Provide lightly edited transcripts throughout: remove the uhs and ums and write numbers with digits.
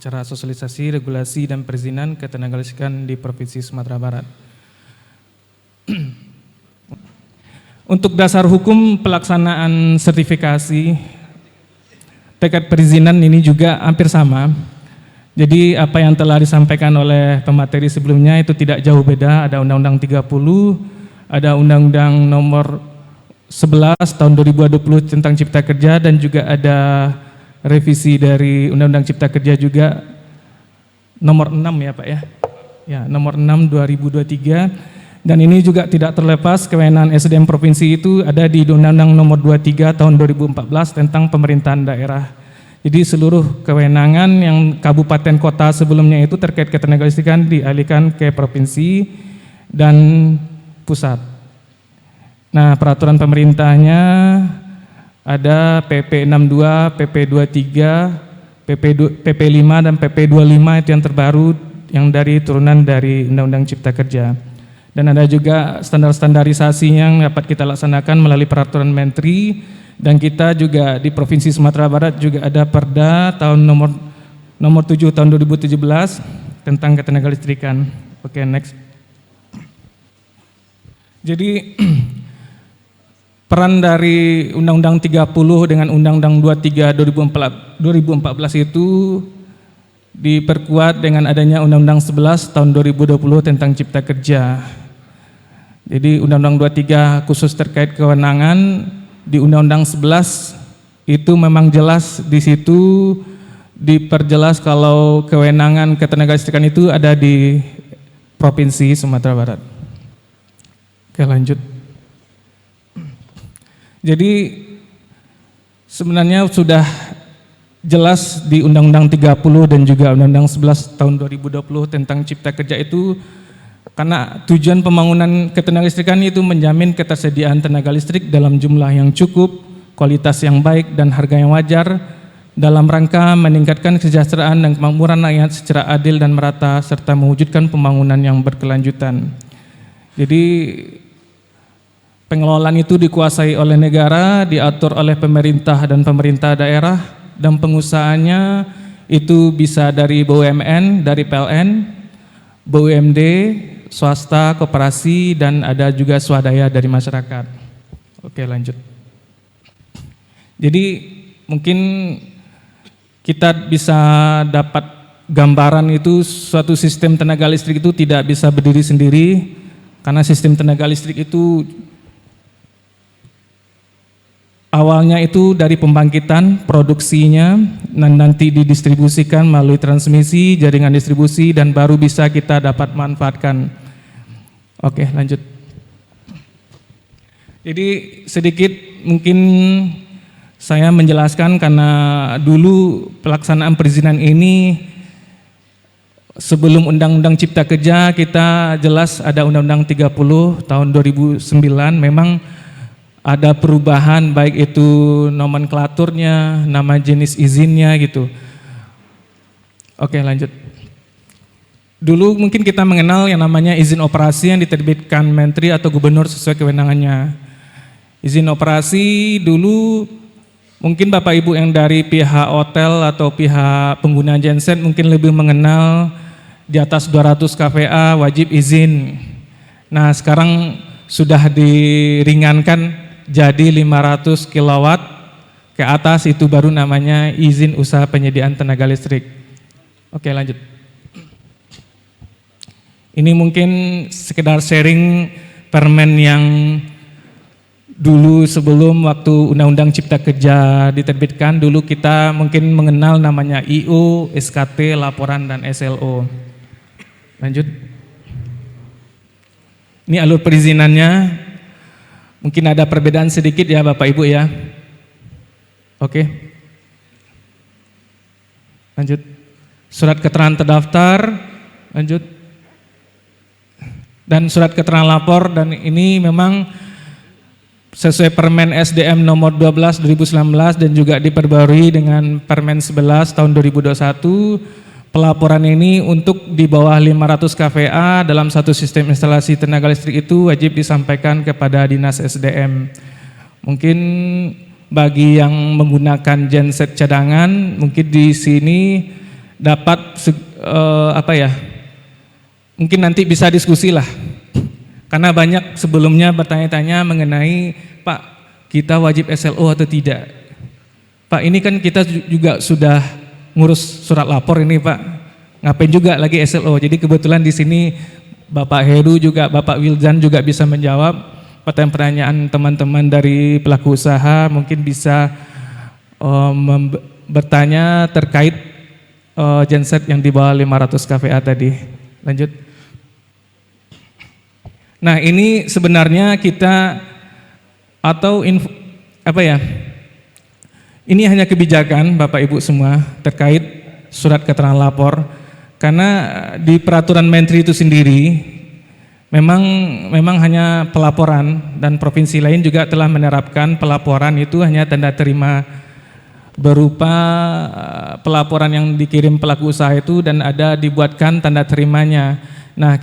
acara sosialisasi, regulasi, dan perizinan ketenagalistrikan di Provinsi Sumatera Barat. Untuk dasar hukum pelaksanaan sertifikasi terkait perizinan ini juga hampir sama. Jadi apa yang telah disampaikan oleh pemateri sebelumnya itu tidak jauh beda. Ada Undang-Undang 30, ada Undang-Undang nomor 11 tahun 2020 tentang Cipta Kerja, dan juga ada revisi dari Undang-Undang Cipta Kerja juga nomor 6 ya Pak ya. Ya, nomor 6 2023. Dan ini juga tidak terlepas kewenangan SDM provinsi itu ada di Undang-Undang nomor 23 tahun 2014 tentang pemerintahan daerah. Jadi seluruh kewenangan yang kabupaten kota sebelumnya itu terkait ketenagalistrikan dialihkan ke provinsi dan pusat. Nah, peraturan pemerintahnya ada PP 62, PP 23, PP 5 dan PP 25 itu yang terbaru yang dari turunan dari Undang-Undang Cipta Kerja. Dan ada juga standar-standarisasi yang dapat kita laksanakan melalui peraturan Menteri. Dan kita juga di Provinsi Sumatera Barat juga ada Perda tahun nomor 7 tahun 2017 tentang ketenagalistrikan. Oke, next. Jadi peran dari Undang-Undang 30 dengan Undang-Undang 23 2014 itu diperkuat dengan adanya Undang-Undang 11 tahun 2020 tentang Cipta Kerja. Jadi Undang-Undang 23 khusus terkait kewenangan, di Undang-Undang 11 itu memang jelas di situ diperjelas kalau kewenangan ketenagalistrikan itu ada di Provinsi Sumatera Barat. Oke, lanjut. Jadi sebenarnya sudah jelas di Undang-Undang 30 dan juga Undang-Undang 11 tahun 2020 tentang Cipta Kerja itu, karena tujuan pembangunan ketenagalistrikan itu menjamin ketersediaan tenaga listrik dalam jumlah yang cukup, kualitas yang baik, dan harga yang wajar dalam rangka meningkatkan kesejahteraan dan kemakmuran rakyat secara adil dan merata serta mewujudkan pembangunan yang berkelanjutan. Jadi pengelolaan itu dikuasai oleh negara, diatur oleh pemerintah dan pemerintah daerah, dan pengusahanya itu bisa dari BUMN, dari PLN, BUMD, swasta, koperasi, dan ada juga swadaya dari masyarakat. Oke, lanjut. Jadi mungkin kita bisa dapat gambaran itu suatu sistem tenaga listrik itu tidak bisa berdiri sendiri, karena sistem tenaga listrik itu awalnya itu dari pembangkitan, produksinya, dan nanti didistribusikan melalui transmisi, jaringan distribusi, dan baru bisa kita dapat manfaatkan. Oke, lanjut. Jadi sedikit mungkin saya menjelaskan karena dulu pelaksanaan perizinan ini sebelum Undang-Undang Cipta Kerja kita jelas ada Undang-Undang 30 tahun 2009, memang ada perubahan baik itu nomenklaturnya, nama jenis izinnya gitu. Oke, lanjut. Dulu mungkin kita mengenal yang namanya izin operasi yang diterbitkan Menteri atau Gubernur sesuai kewenangannya. Izin operasi dulu mungkin Bapak Ibu yang dari pihak hotel atau pihak pengguna genset mungkin lebih mengenal di atas 200 kVA wajib izin. Nah, sekarang sudah diringankan jadi 500 kW ke atas itu baru namanya izin usaha penyediaan tenaga listrik. Oke, lanjut. Ini mungkin sekedar sharing permen yang dulu sebelum waktu Undang-Undang Cipta Kerja diterbitkan, dulu kita mungkin mengenal namanya IO, SKT, laporan, dan SLO. Lanjut. Ini alur perizinannya. Mungkin ada perbedaan sedikit ya Bapak Ibu ya. Oke. Lanjut. Surat keterangan terdaftar. Lanjut. Dan surat keterangan lapor, dan ini memang sesuai Permen SDM nomor 12 2019 dan juga diperbarui dengan Permen 11 tahun 2021. Pelaporan ini untuk di bawah 500 kVA dalam satu sistem instalasi tenaga listrik itu wajib disampaikan kepada Dinas SDM. Mungkin bagi yang menggunakan genset cadangan, mungkin di sini dapat mungkin nanti bisa diskusi lah, karena banyak sebelumnya bertanya-tanya mengenai Pak, kita wajib SLO atau tidak. Pak, ini kan kita juga sudah ngurus surat lapor ini Pak, ngapain juga lagi SLO. Jadi kebetulan di sini Bapak Heru juga, Bapak Wildan juga bisa menjawab pertanyaan teman-teman dari pelaku usaha, mungkin bisa bertanya terkait genset yang di bawah 500 kVA tadi. Lanjut. Nah, ini sebenarnya kita ini hanya kebijakan Bapak Ibu semua terkait surat keterangan lapor, karena di peraturan Menteri itu sendiri memang hanya pelaporan, dan provinsi lain juga telah menerapkan pelaporan itu hanya tanda terima berupa pelaporan yang dikirim pelaku usaha itu dan ada dibuatkan tanda terimanya. Nah,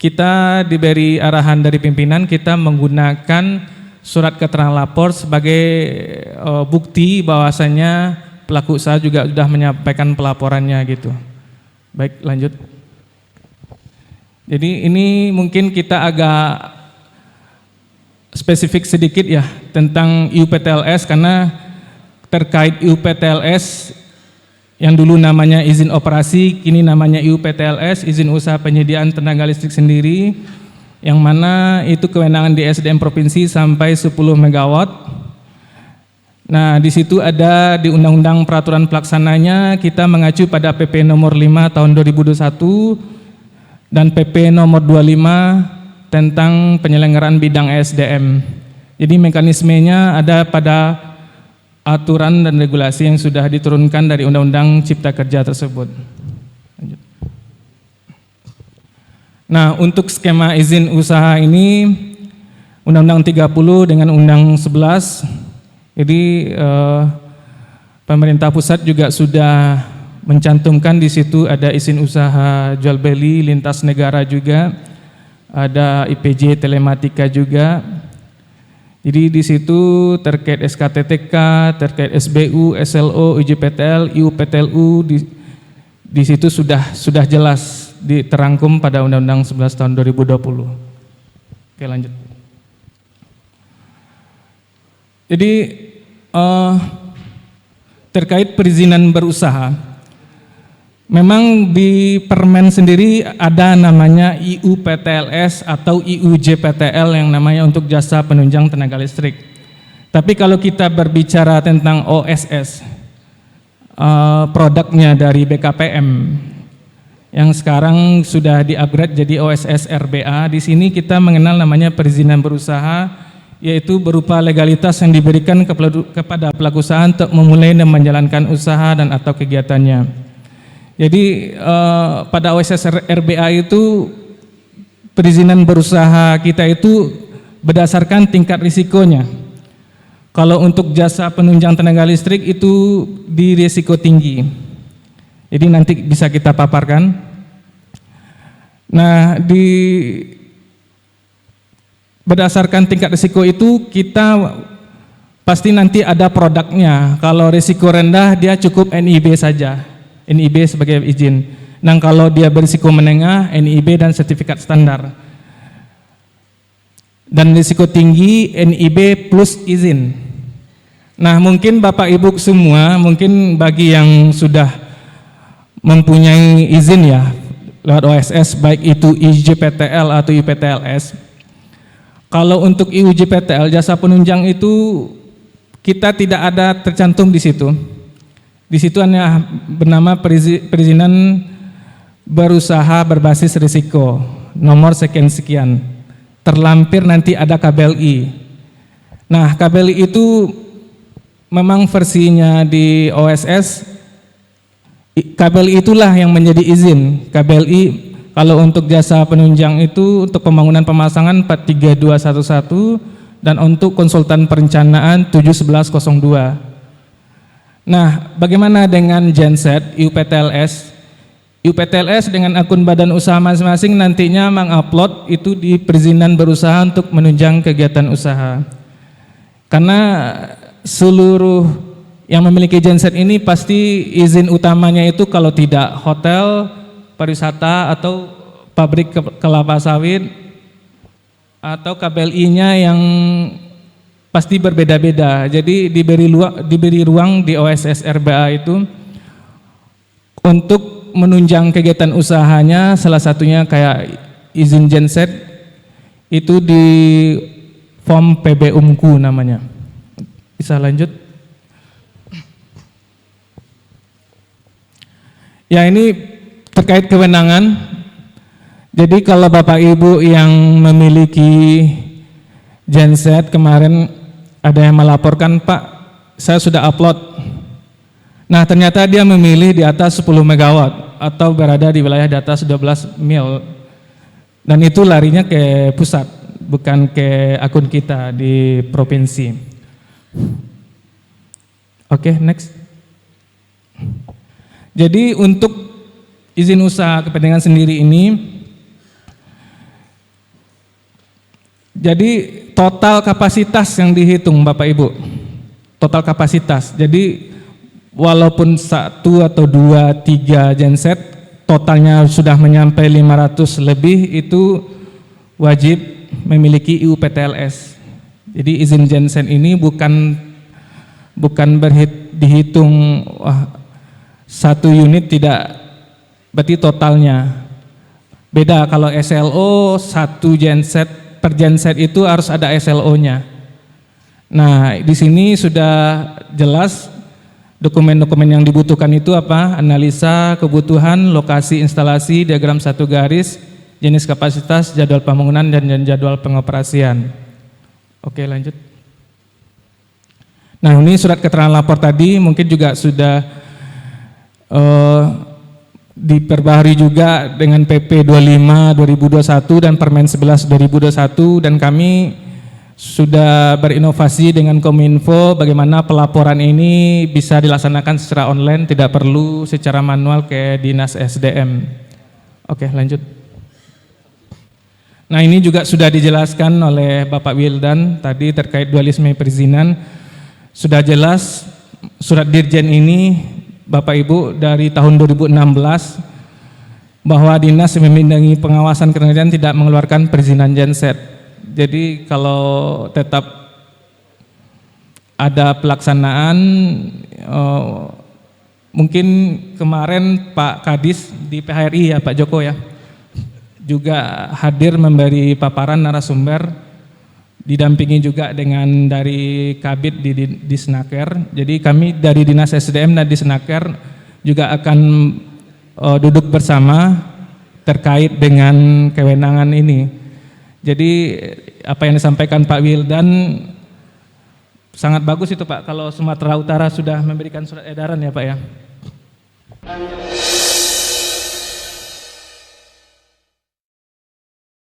kita diberi arahan dari pimpinan, kita menggunakan surat keterangan lapor sebagai bukti bahwasanya pelaku usaha juga sudah menyampaikan pelaporannya gitu. Baik, lanjut. Jadi ini mungkin kita agak spesifik sedikit ya tentang IUPTLS, karena terkait IUPTLS yang dulu namanya izin operasi, kini namanya IUPTLS, izin usaha penyediaan tenaga listrik sendiri, yang mana itu kewenangan di SDM provinsi sampai 10 MW. Nah, di situ ada di Undang-Undang Peraturan Pelaksananya kita mengacu pada PP nomor 5 tahun 2021 dan PP nomor 25 tentang penyelenggaraan bidang SDM. Jadi mekanismenya ada pada aturan dan regulasi yang sudah diturunkan dari Undang-Undang Cipta Kerja tersebut. Lanjut. Nah, untuk skema izin usaha ini Undang-Undang 30 dengan Undang 11. Jadi pemerintah pusat juga sudah mencantumkan di situ ada izin usaha jual beli lintas negara juga, ada IPJ telematika juga. Jadi di situ terkait SKTTK, terkait SBU, SLO, IJPTL, IUPTLU di situ sudah jelas diterangkum pada Undang-Undang 11 tahun 2020. Oke, lanjut. Jadi terkait perizinan berusaha, memang di Permen sendiri ada namanya IUPTLS atau IUJPTL yang namanya untuk jasa penunjang tenaga listrik. Tapi kalau kita berbicara tentang OSS, produknya dari BKPM yang sekarang sudah di-upgrade jadi OSS RBA, di sini kita mengenal namanya perizinan berusaha, yaitu berupa legalitas yang diberikan kepada pelaku usaha untuk memulai dan menjalankan usaha dan atau kegiatannya. Jadi pada OSS RBA itu perizinan berusaha kita itu berdasarkan tingkat risikonya. Kalau untuk jasa penunjang tenaga listrik itu di risiko tinggi. Jadi nanti bisa kita paparkan. Nah, berdasarkan tingkat risiko itu kita pasti nanti ada produknya. Kalau risiko rendah dia cukup NIB saja. NIB sebagai izin. Nah, kalau dia berisiko menengah, NIB dan sertifikat standar. Dan risiko tinggi, NIB plus izin. Nah, mungkin Bapak Ibu semua, mungkin bagi yang sudah mempunyai izin ya lewat OSS, baik itu IJPTL atau IPTLS. Kalau untuk IUJPTL jasa penunjang itu kita tidak ada tercantum di situ. Di situ hanya bernama perizinan berusaha berbasis risiko, nomor sekian-sekian. Terlampir nanti ada KBLI. Nah, KBLI itu memang versinya di OSS, KBLI itulah yang menjadi izin. KBLI kalau untuk jasa penunjang itu untuk pembangunan pemasangan 43211 dan untuk konsultan perencanaan 71102. Nah, bagaimana dengan genset IUPTLS? IUPTLS dengan akun badan usaha masing-masing nantinya mengupload itu di perizinan berusaha untuk menunjang kegiatan usaha. Karena seluruh Yang memiliki genset ini pasti izin utamanya itu kalau tidak hotel, pariwisata atau pabrik kelapa sawit atau KBLI-nya yang pasti berbeda-beda. Jadi diberi ruang di OSS RBA itu untuk menunjang kegiatan usahanya, salah satunya kayak izin genset itu di form PB Umku namanya. Bisa lanjut? Ya, ini terkait kewenangan. Jadi kalau Bapak Ibu yang memiliki genset, kemarin ada yang melaporkan, Pak, saya sudah upload. Nah, ternyata dia memilih di atas 10 megawatt atau berada di wilayah di atas 12 mil. Dan itu larinya ke pusat, bukan ke akun kita di provinsi. Oke, next. Jadi untuk izin usaha kepentingan sendiri ini, jadi total kapasitas yang dihitung Bapak Ibu, total kapasitas. Jadi walaupun 1 atau 2, 3 genset, totalnya sudah menyampai 500 lebih, itu wajib memiliki IUPTLS. Jadi izin genset ini bukan dihitung satu unit, tidak, berarti totalnya. Beda kalau SLO, satu genset per genset itu harus ada SLO-nya. Nah, di sini sudah jelas dokumen-dokumen yang dibutuhkan itu apa? Analisa kebutuhan, lokasi instalasi, diagram satu garis, jenis kapasitas, jadwal pembangunan, dan jadwal pengoperasian. Oke, lanjut. Nah, ini surat keterangan lapor tadi mungkin juga sudah diperbaharui juga dengan PP 25 2021 dan Permen 11 2021, dan kami sudah berinovasi dengan Kominfo bagaimana pelaporan ini bisa dilaksanakan secara online, tidak perlu secara manual ke Dinas SDM. Oke, lanjut. Nah, ini juga sudah dijelaskan oleh Bapak Wildan tadi terkait dualisme perizinan. Sudah jelas surat Dirjen ini Bapak Ibu dari tahun 2016 bahwa Dinas Membidangi Pengawasan Kerajaan tidak mengeluarkan perizinan genset. Jadi kalau tetap ada pelaksanaan, mungkin kemarin Pak Kadis di PHRI ya, Pak Joko ya, juga hadir memberi paparan narasumber, didampingi juga dengan dari Kabid di Disnaker. Jadi kami dari Dinas SDM dan Disnaker juga akan duduk bersama terkait dengan kewenangan ini. Jadi apa yang disampaikan Pak Wildan sangat bagus itu Pak, kalau Sumatera Utara sudah memberikan surat edaran ya Pak ya.